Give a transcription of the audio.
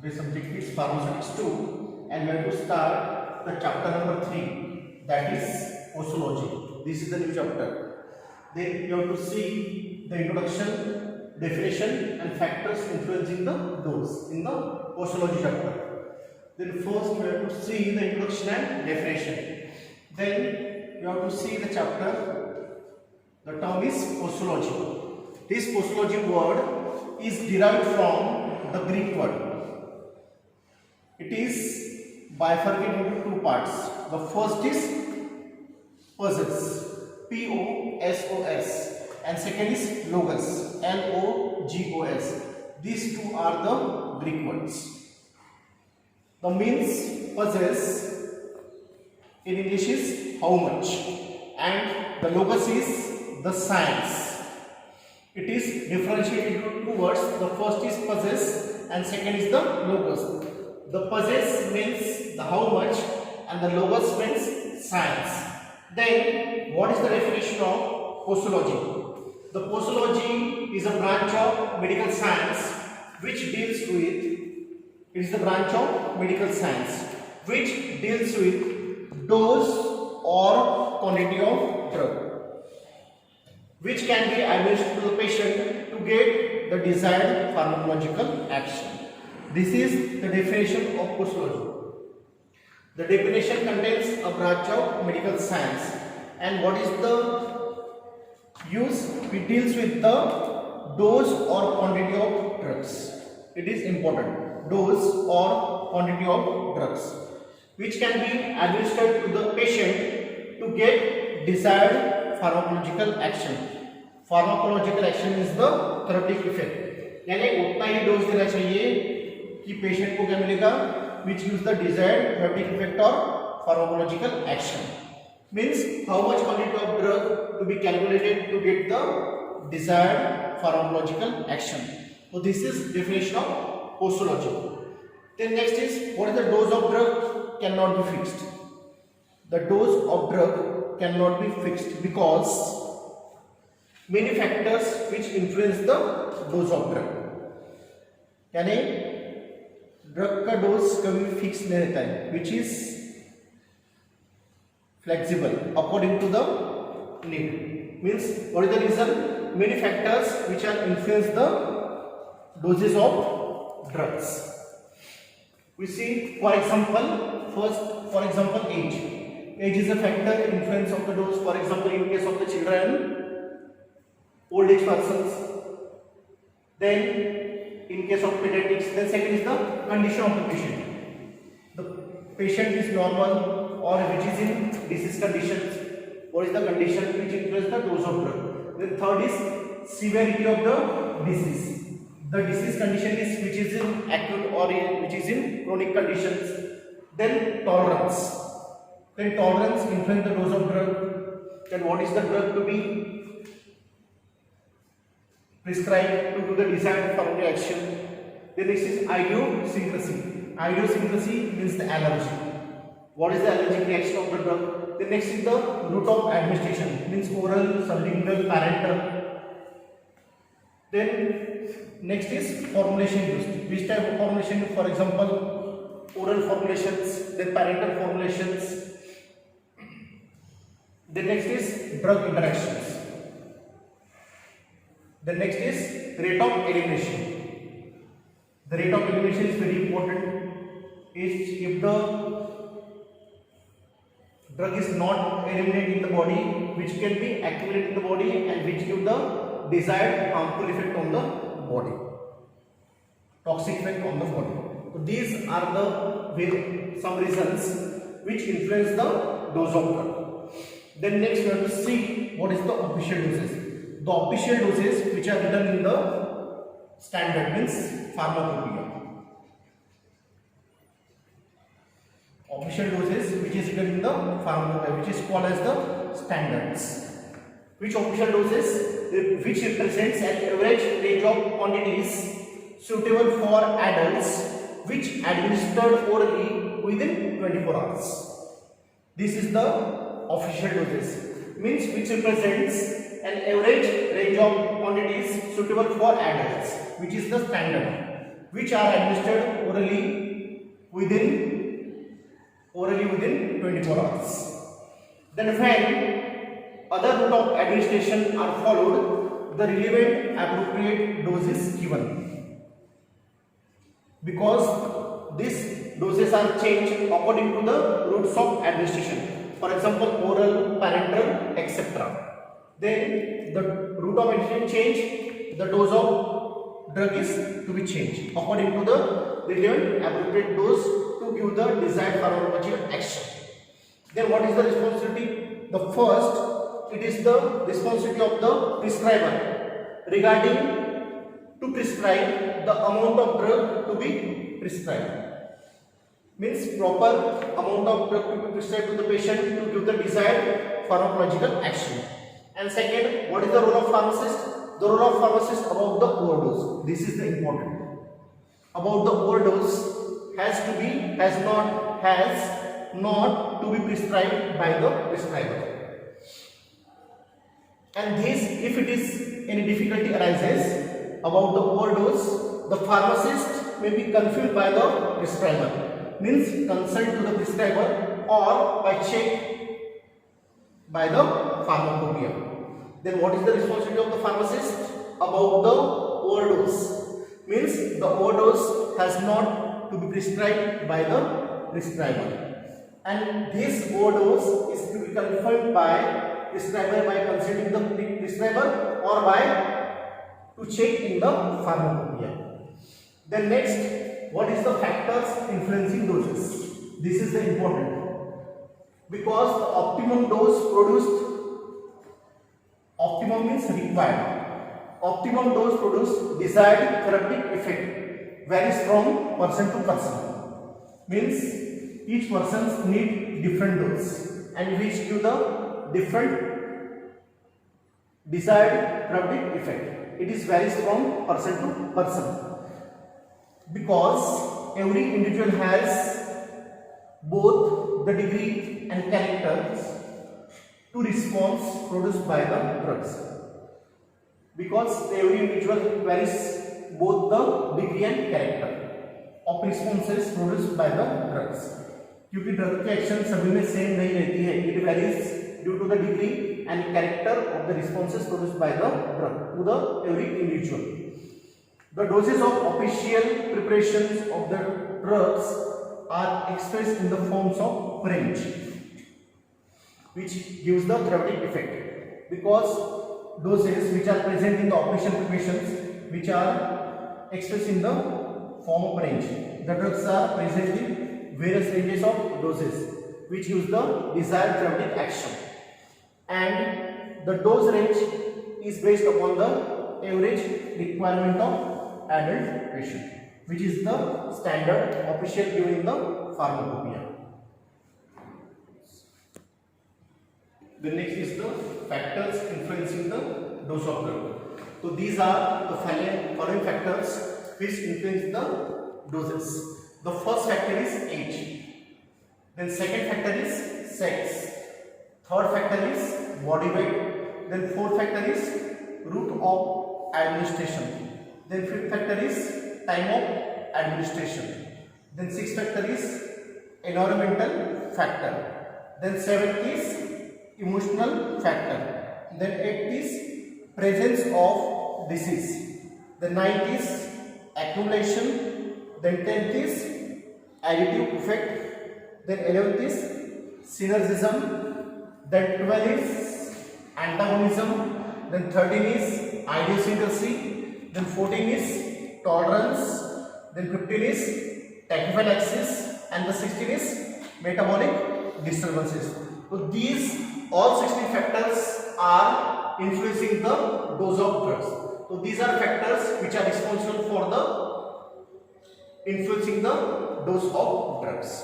Today's subject is pharmaceutics 2, and we are going to start the chapter number 3, that is posology. This is the new chapter. Then you have to see the introduction, definition, and factors influencing the dose in the posology chapter. Then first we have to see the introduction and definition. Then you have to see the chapter. The term is posology. This posology word is derived from the Greek word. It is bifurcated into two parts. The first is possess, P-O-S-O-S, and second is logos, L-O-G-O-S. These two are the Greek words. The means possess in English is how much, and the logos is the science. It is differentiated into two words. The first is possess and second is the logos. The possess means the how much and the logos means science. Then what is the definition of posology? The posology is a branch of medical science which deals with dose or quantity of drug which can be administered to the patient to get the desired pharmacological action. This is the definition of posology. The definition contains a branch of medical science, and what is the use? It deals with the dose or quantity of drugs. It is important. Dose or quantity of drugs which can be administered to the patient to get desired pharmacological action. Pharmacological action is the therapeutic effect. यानी उतना ही dose देना चाहिए कि patient को क्या मिलेगा, which gives the desired therapeutic effect or pharmacological action. Means how much quantity of drug to be calculated to get the desired pharmacological action. So this is definition of posology. Then next is what is the dose of drug cannot be fixed. The dose of drug cannot be fixed because many factors which influence the dose of drug. यानी drug का dose कभी fix नहीं रहता है, which is flexible according to the need. Means what is the reason? Many factors which are influence the doses of drugs. We see for example, first for example age is a factor influence of the dose. For example in case of the children, old age persons. Then in case of pediatrics, then second is the condition of the patient. The patient is normal or which is in disease conditions. What is the condition which influences the dose of drug? Then third is severity of the disease. The disease condition is which is in acute or which is in chronic conditions. Then tolerance. Then tolerance influence the dose of drug. Then what is the drug to be prescribed to do the desired pharmacological action. Then next is idiosyncrasy. Idiosyncrasy means the allergy. What is the allergic reaction of the drug? Then next is the route of administration, means oral, sublingual, parenteral. Then next is formulation used. Which type of formulation? For example, oral formulations, then parenteral formulations. Then next is drug interactions. The next is rate of elimination. The rate of elimination is very important. If the drug is not eliminated in the body, which can be accumulated in the body and which give the desired harmful effect on the body, toxic effect on the body. So these are the some reasons which influence the dose of drug. Then next we have to see what is the official doses. The official doses which are written in the standard, means pharmacopoeia. Official doses which is written in the pharmacopoeia, which is called as the standards. Which official doses? Which represents an average range of quantities suitable for adults, which administered orally within 24 hours. This is the official doses, means which represents an average range of quantities suitable for adults, which is the standard. which are administered orally within 24 hours. Then when other route of administration are followed, the relevant appropriate dose is given, because these doses are changed according to the routes of administration. For example, oral, parenteral, etc. Then the route of administration change, the dose of drug is to be changed according to the relevant appropriate dose to give the desired pharmacological action. Then what is the responsibility? The first, it is the responsibility of the prescriber regarding to prescribe the amount of drug to be prescribed. Means proper amount of drug to be prescribed to the patient to give the desired pharmacological action. And second, what is the role of pharmacist? The role of pharmacist about the overdose. This is the important. About the overdose has not to be prescribed by the prescriber. And this, if it is any difficulty arises about the overdose, the pharmacist may be confused by the prescriber. Means consult to the prescriber or by check by the pharmacopoeia. Then what is the responsibility of the pharmacist about the overdose? Means the overdose has not to be prescribed by the prescriber, and this overdose is to be confirmed by prescriber by consulting the prescriber or by to check in the pharmacopoeia. Then next, what is the factors influencing doses? This is the important, because the optimum dose produced, optimum means required, optimum dose produced desired therapeutic effect varies from person to person. Means each person need different dose and which give the different desired therapeutic effect. It is varies from person to person, because every individual has both the degree and characters to response produced by the drugs, because every individual varies both the degree and character of responses produced by the drugs. क्योंकि drug की action सभी में same नहीं रहती है, it varies due to the degree and character of the responses produced by the drug to the every individual. The doses of official preparations of the drugs are expressed in the forms of range, which gives the therapeutic effect, because doses which are present in the official preparations which are expressed in the form of range. The drugs are present in various ranges of doses which gives the desired therapeutic action, and the dose range is based upon the average requirement of adult patient, which is the standard official given in the pharmacopoeia. The next is the factors influencing the dose of drug. So these are the following factors which influence the doses. The first factor is age. Then second factor is sex. Third factor is body weight. Then fourth factor is route of administration. Then fifth factor is time of administration. Then sixth factor is environmental factor. Then seventh is emotional factor. Then eighth is presence of disease. Then ninth is accumulation. Then 10th is additive effect. Then 11th is synergism. Then 12 is antagonism. Then 13 is idiosyncrasy. Then 14 is tolerance. Then 15 is tachyphylaxis. And the 16 is metabolic disturbances. So these all 16 factors are influencing the dose of drugs. So these are factors which are responsible for the influencing the dose of drugs.